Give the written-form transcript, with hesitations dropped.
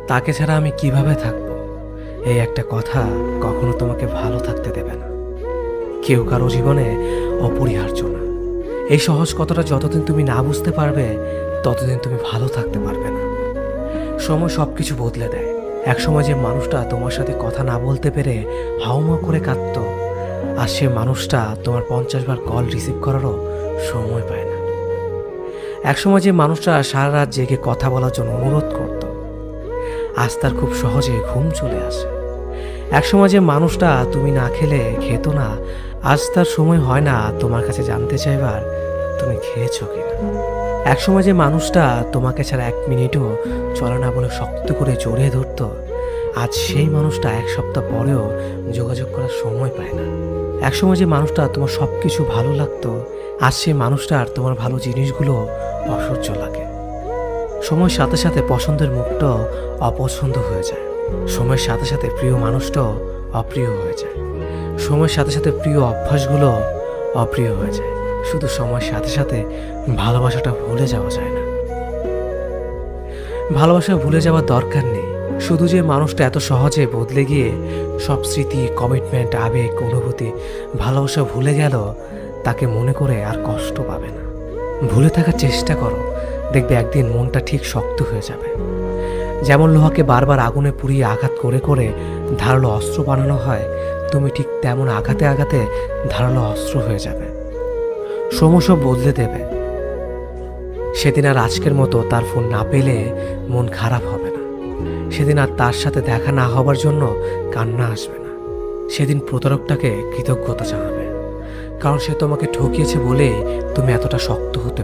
তাকে ছাড়া আমি কিভাবে থাকবো, এই একটা কথা কখনো তোমাকে ভালো থাকতে দেবে না। কেউ কারো জীবনে অপরিহার্য না। এই সহজ কথাটা যতদিন তুমি না বুঝতে পারবে ততদিন তুমি ভালো থাকতে পারবে না। সময় সব কিছু বদলে দেয়। একসময় যে মানুষটা তোমার সাথে কথা না বলতে পেরে হাউমাউ করে কাঁদতো, আর সে মানুষটা তোমার 50 বার কল রিসিভ করারও সময় পায় না। একসময় যে মানুষটা সারা রাত জেগে কথা বলার জন্য অনুরোধ করত, আজ তার খুব সহজে ঘুম চলে আসে। একসময় যে মানুষটা তুমি না খেলে খেত না, আজ তার সময় হয় না তোমার কাছে জানতে চাইবার তুমি খেয়েছো কিনা। একসময় যে মানুষটা তোমাকে ছাড়া 1 মিনিটও চলে না বলে শক্ত করে জড়িয়ে ধরতো, আজ সেই মানুষটা 1 সপ্তাহ পরেও যোগাযোগ করার সময় পায় না। একসময় যে মানুষটা তোমার সব কিছু ভালো লাগতো, আজ সেই মানুষটার তোমার ভালো জিনিসগুলো অসহ্য লাগে। সময়ের সাথে সাথে পছন্দের মুখটাও অপছন্দ হয়ে যায়। সময়ের সাথে সাথে প্রিয় মানুষটাও অপ্রিয় হয়ে যায়। সময়ের সাথে সাথে প্রিয় অভ্যাসগুলো অপ্রিয় হয়ে যায়। শুধু সময়ের সাথে সাথে ভালোবাসাটা ভুলে যাওয়া যায় না। ভালোবাসা ভুলে যাওয়ার দরকার নেই। শুধু যে মানুষটা এত সহজে বদলে গিয়ে সব স্মৃতি, কমিটমেন্ট, আবেগ, অনুভূতি, ভালোবাসা ভুলে গেল, তাকে মনে করে আর কষ্ট পাবে না। ভুলে থাকার চেষ্টা করো, দেখবে একদিন মনটা ঠিক শক্ত হয়ে যাবে। যেমন লোহাকে বারবার আগুনে পুড়িয়ে আঘাত করে করে ধারালো অস্ত্র বানানো হয়, তুমি ঠিক তেমন আঘাতে আঘাতে ধারালো অস্ত্র হয়ে যাবে। সময় সব বদলে দেবে। সেদিন আর আজকের মতো তার ফোন না পেলে মন খারাপ হবে না। সেদিন আর তার সাথে দেখা না হবার জন্য কান্না আসবে না। সেদিন প্রতারকটাকে কৃতজ্ঞতা জানাবে, কারণ সে তোমাকে ঠকিয়েছে বলে তুমি এতটা শক্ত হতে